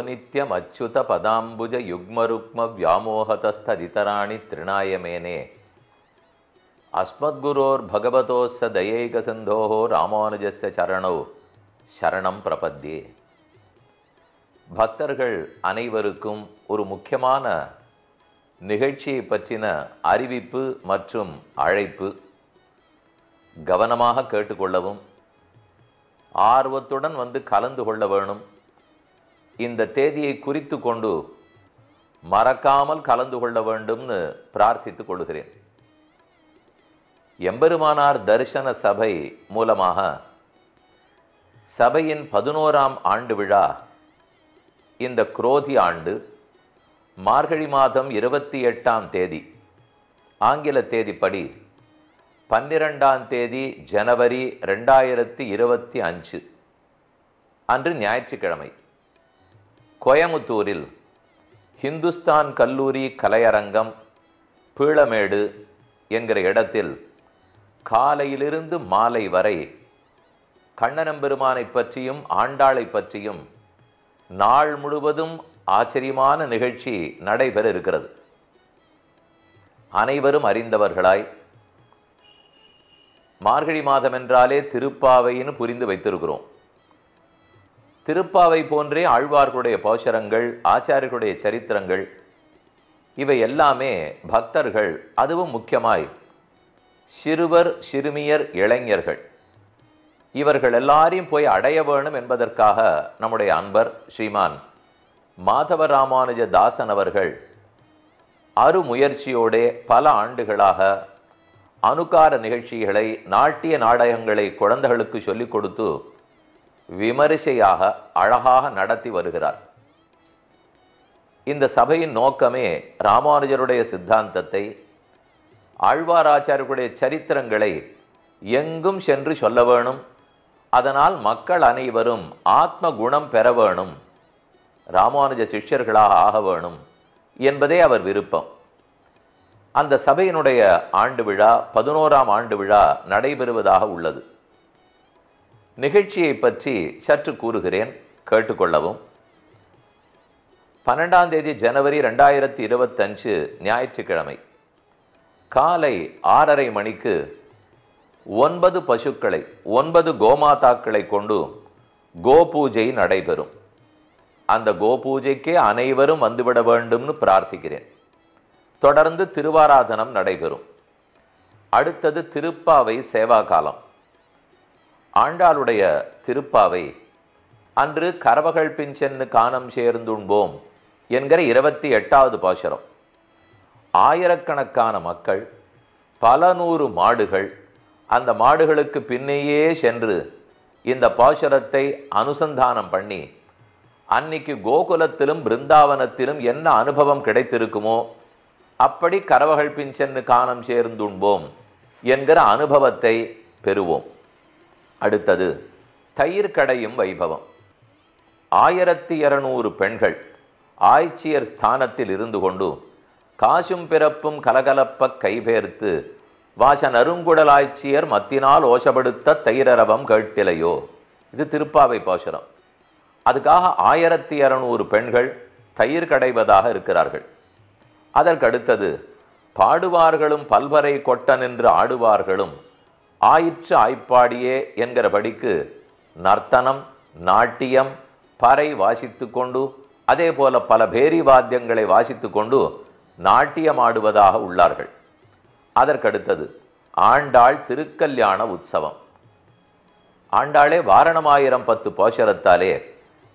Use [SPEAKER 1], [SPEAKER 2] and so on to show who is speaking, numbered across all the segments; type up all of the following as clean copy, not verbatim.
[SPEAKER 1] நித்யம் அச்சுத பதாம்புஜ யுக்மருக்ம வியாமோகதஸ்ததிதராணி திருநாயமேனே அஸ்மத்குரோர் பகவதோஸ்ஸ தயைக சிந்தோஹோ ராமானுஜஸ்ய சரணௌ சரணம் பிரபத்யே. பக்தர்கள் அனைவருக்கும் ஒரு முக்கியமான நிகழ்ச்சியை பற்றின அறிவிப்பு மற்றும் அழைப்பு. கவனமாக கேட்டுக்கொள்ளவும், ஆர்வத்துடன் வந்து கலந்து கொள்ள வேணும். இந்த தேதியை குறித்து கொண்டு மறக்காமல் கலந்து கொள்ள வேண்டும்னு பிரார்த்தித்துக் கொள்கிறேன். எம்பெருமானார் தரிசன சபை மூலமாக சபையின் 11ஆம் ஆண்டு விழா இந்த குரோதி ஆண்டு மார்கழி மாதம் 28ஆம் தேதி ஆங்கில தேதிப்படி 12ஆம் தேதி ஜனவரி 2025 அன்று ஞாயிற்றுக்கிழமை கோயமுத்தூரில் ஹிந்துஸ்தான் கல்லூரி கலையரங்கம் பீளமேடு என்கிற இடத்தில் காலையிலிருந்து மாலை வரை கண்ணனம்பெருமானை பற்றியும் ஆண்டாளை பற்றியும் நாள் முழுவதும் ஆச்சரியமான நிகழ்ச்சி நடைபெற இருக்கிறது. அனைவரும் அறிந்தவர்களாய் மார்கழி மாதம் என்றாலே திருப்பாவைன்னு புரிந்து வைத்திருக்கிறோம். திருப்பாவை போன்றே ஆழ்வார்களுடைய பாசுரங்கள், ஆச்சாரியர்களுடைய சரித்திரங்கள், இவை எல்லாமே பக்தர்கள், அதுவும் முக்கியமாய் சிறுவர் சிறுமியர் இளைஞர்கள், இவர்கள் எல்லாரையும் போய் அடைய வேணும் என்பதற்காக நம்முடைய அன்பர் ஸ்ரீமான் மாதவ ராமானுஜ தாசன் அவர்கள் அருமுயற்சியோட பல ஆண்டுகளாக அனுகார நிகழ்ச்சிகளை, நாட்டிய நாடகங்களை குழந்தைகளுக்கு சொல்லிக் கொடுத்து விமரிசையாக அழகாக நடத்தி வருகிறார். இந்த சபையின் நோக்கமே ராமானுஜருடைய சித்தாந்தத்தை, ஆழ்வாராச்சாரியர்களுடைய சரித்திரங்களை எங்கும் சென்று சொல்ல வேணும். அதனால் மக்கள் அனைவரும் ஆத்ம குணம் பெற வேணும், ராமானுஜ சிஷ்யர்களாக ஆக வேணும் என்பதே அவர் விருப்பம். அந்த சபையினுடைய ஆண்டு விழா 11ஆம் ஆண்டு விழா நடைபெறுவதாக உள்ளது. நிகழ்ச்சியை பற்றி சற்று கூறுகிறேன், கேட்டுக்கொள்ளவும். 12ஆம் தேதி ஜனவரி 2025 ஞாயிற்றுக்கிழமை காலை 6:30 மணிக்கு 9 பசுக்களை, 9 கோமாதாக்களை கொண்டு கோபூஜை நடைபெறும். அந்த கோபூஜைக்கே அனைவரும் வந்துவிட வேண்டும்னு பிரார்த்திக்கிறேன். தொடர்ந்து திருவாராதனம் நடைபெறும். அடுத்தது திருப்பாவை சேவா காலம். ஆண்டாளுடைய திருப்பாவை அன்று கரவகள் பிஞ்சென்னு காணம் சேர்ந்துண்போம் என்கிற 28வது பாசுரம். ஆயிரக்கணக்கான மக்கள், பல நூறு மாடுகள், அந்த மாடுகளுக்கு பின்னேயே சென்று இந்த பாசுரத்தை அனுசந்தானம் பண்ணி அன்னைக்கு கோகுலத்திலும் பிருந்தாவனத்திலும் என்ன அனுபவம் கிடைத்திருக்குமோ அப்படி கரவகள் பிஞ்சென்னு காணம் சேர்ந்துண்போம் என்கிற அனுபவத்தை பெறுவோம். அடுத்தது தயிர் கடையும் வைபவம். 1200 பெண்கள் ஆய்ச்சியர் ஸ்தானத்தில் இருந்து கொண்டு காசும் பிறப்பும் கலகலப்ப கைபேர்த்து வாசன் அருங்குடல் ஆய்ச்சியர் மத்தினால் ஓசப்படுத்த தயிரரவம் கேட்டிலையோ. இது திருப்பாவை பாசுரம். அதுக்காக 1200 பெண்கள் தயிர் கடைவதாக இருக்கிறார்கள். அதற்கடுத்தது பாடுவார்களும் பல்வரை கொட்ட நின்று ஆடுவார்களும் ஆயிற்று ஆய்ப்பாடியே என்கிறபடிக்கு நர்த்தனம், நாட்டியம், பறை வாசித்து கொண்டு, அதே போல பல பேரி வாத்தியங்களை வாசித்து கொண்டு நாட்டியம் ஆடுவதாக உள்ளார்கள். அதற்கடுத்தது ஆண்டாள் திருக்கல்யாண உற்சவம். ஆண்டாளே வாரணமாயிரம் 10 பாசுரத்தாலே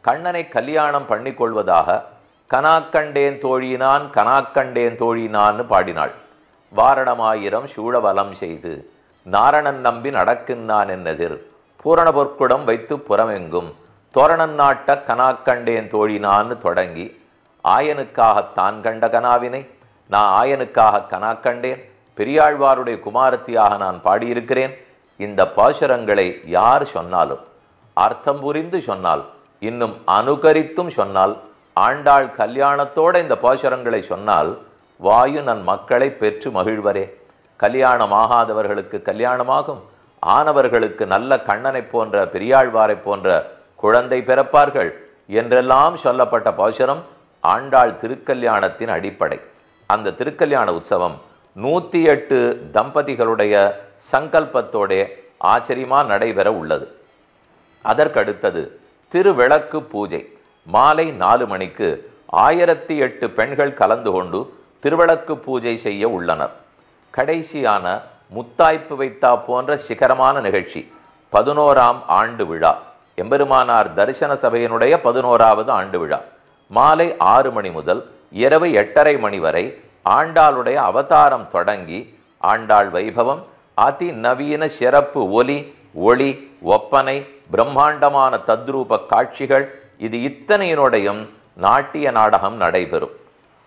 [SPEAKER 1] கண்ணனை கல்யாணம் பண்ணி கொள்வதாக கனாக்கண்டேன் தோழினான் கனாக்கண்டேன் தோழினான்னு பாடினாள். வாரணமாயிரம் சூழவலம் செய்து நாரணன் நம்பி நடக்கின்றான் என்னதிர் பூரண பொற்குடம் வைத்து புறமெங்கும் தோரணன் நாட்ட கனாக்கண்டேன் தோழினான்னு தொடங்கி ஆயனுக்காக தான் கண்ட கனாவினை நான் ஆயனுக்காக கனாக்கண்டேன், பெரியாழ்வாருடைய குமாரத்தியாக நான் பாடியிருக்கிறேன். இந்த பாசுரங்களை யார் சொன்னாலும், அர்த்தம் புரிந்து சொன்னால், இன்னும் அனுகரித்தும் சொன்னால் ஆண்டாள் கல்யாணத்தோட இந்த பாசுரங்களை சொன்னால் வாயு நன் மக்களை பெற்று மகிழ்வரே. கல்யாணம் ஆகாதவர்களுக்கு கல்யாணமாகும், ஆனவர்களுக்கு நல்ல கண்ணனை போன்ற பெரியாழ்வாரை போன்ற குழந்தை பிறப்பார்கள் என்றெல்லாம் சொல்லப்பட்ட பாசுரம் ஆண்டாள் திருக்கல்யாணத்தின் அடிப்படை. அந்த திருக்கல்யாண உற்சவம் 108 தம்பதிகளுடைய சங்கல்பத்தோட ஆச்சரியமா நடைபெற உள்ளது. அதற்கடுத்தது திருவிளக்கு பூஜை. மாலை 4 மணிக்கு 1008 பெண்கள் கலந்து கொண்டு திருவிளக்கு பூஜை செய்ய உள்ளனர். கடைசியான முத்தாய்ப்பு வைத்தா போன்ற சிகரமான நிகழ்ச்சி 11ஆம் ஆண்டு விழா, எம்பெருமானார் தரிசன சபையினுடைய 11வது ஆண்டு விழா. மாலை 6 மணி முதல் இரவு 8:30 மணி வரை ஆண்டாளுடைய அவதாரம் தொடங்கி ஆண்டாள் வைபவம், அதி நவீன சிறப்பு ஒலி ஒளி ஒப்பனை, பிரம்மாண்டமான தத்ரூப காட்சிகள், இது இத்தனையினுடையும் நாட்டிய நாடகம் நடைபெறும்.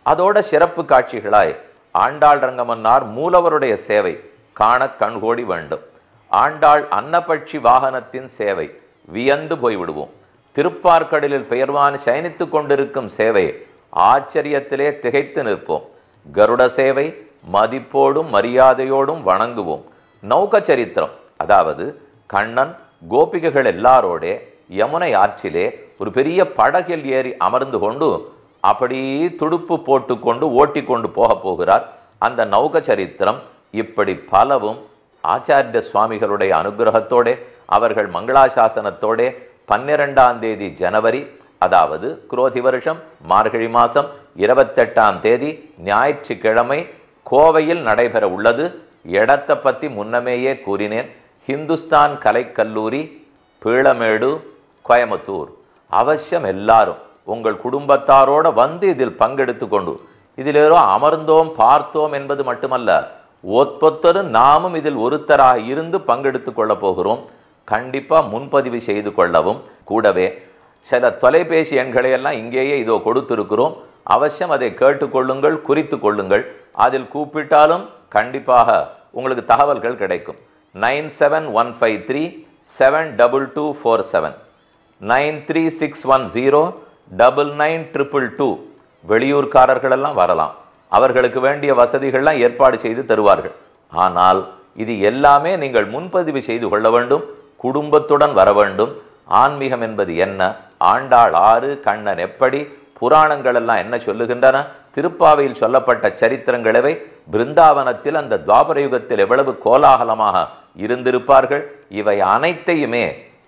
[SPEAKER 1] அதோட சிறப்பு காட்சிகளாய் ஆண்டாள் ரங்கமன்னார் மூலவருடைய சேவை காண கண்கோடி வேண்டும். ஆண்டாள் அன்னபட்சி வாகனத்தின் சேவை வியந்து போய்விடுவோம். திருப்பார்கடலில் பெயர்வான் சயனித்துக் கொண்டிருக்கும் சேவை ஆச்சரியத்திலே திகைத்து நிற்போம். கருட சேவை மதிப்போடும் மரியாதையோடும் வணங்குவோம். நௌக சரித்திரம், அதாவது கண்ணன் கோபிகைகள் எல்லாரோட யமுனை ஆற்றிலே ஒரு பெரிய படகில் ஏறி அமர்ந்து கொண்டு அப்படி துடுப்பு போட்டு கொண்டு ஓட்டி கொண்டு போகிறார். அந்த நௌக சரித்திரம் இப்படி பலவும் ஆச்சாரிய சுவாமிகளுடைய அனுகிரகத்தோட அவர்கள் மங்களாசாசனத்தோட 12ஆம் தேதி ஜனவரி, அதாவது குரோதி வருஷம் மார்கழி மாசம் 28ஆம் தேதி ஞாயிற்றுக்கிழமை கோவையில் நடைபெற உள்ளது. இடத்தை பத்தி முன்னமேயே கூறினேன். ஹிந்துஸ்தான் கலைக்கல்லூரி, பீளமேடு, கோயம்புத்தூர். அவசியம் எல்லாரும் உங்கள் குடும்பத்தாரோட வந்து இதில் பங்கெடுத்து கொண்டு, இதில் ஏதோ அமர்ந்தோம் பார்த்தோம் என்பது மட்டுமல்ல, ஒத்தொத்தரும் நாமும் இதில் ஒருத்தராக இருந்து பங்கெடுத்து கொள்ள போகிறோம். கண்டிப்பா முன்பதிவு செய்து கொள்ளவும். கூடவே சில தொலைபேசி எண்களை எல்லாம் இங்கேயே இதோ கொடுத்திருக்கிறோம். அவசியம் அதை கேட்டுக்கொள்ளுங்கள், குறித்து கொள்ளுங்கள். அதில் கூப்பிட்டாலும் கண்டிப்பாக உங்களுக்கு தகவல்கள் கிடைக்கும். 9715372247, 936109922. வெளியூர்காரர்கள் எல்லாம் வரலாம். அவர்களுக்கு வேண்டிய வசதிகள்லாம் ஏற்பாடு செய்து தருவார்கள். ஆனால் இது எல்லாமே நீங்கள் முன்பதிவு செய்து கொள்ள வேண்டும். குடும்பத்துடன் வர வேண்டும். ஆன்மீகம் என்பது என்ன, ஆண்டாள் ஆறு, கண்ணன் எப்படி, புராணங்கள் எல்லாம் என்ன சொல்லுகின்றன, திருப்பாவையில் சொல்லப்பட்ட சரித்திரங்களவை, பிருந்தாவனத்தில் அந்த துவாபர யுகத்தில் எவ்வளவு கோலாகலமாக இருந்திருப்பார்கள், இவை அனைத்தையுமே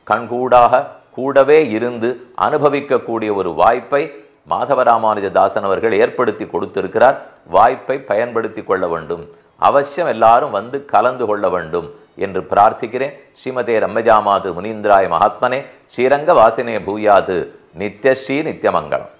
[SPEAKER 1] கண்கூடாக கூடவே இருந்து அனுபவிக்கக்கூடிய ஒரு வாய்ப்பை மாதவராமானுஜதாசன் அவர்கள் ஏற்படுத்தி கொடுத்திருக்கிறார். வாய்ப்பை பயன்படுத்தி கொள்ள வேண்டும். அவசியம் எல்லாரும் வந்து கலந்து கொள்ள வேண்டும் என்று பிரார்த்திக்கிறேன். ஸ்ரீமதே ரம்மஜாமாது முனீந்திராய மகாத்மனே ஸ்ரீரங்க வாசினே பூயாது நித்யஸ்ரீ நித்யமங்கலம்.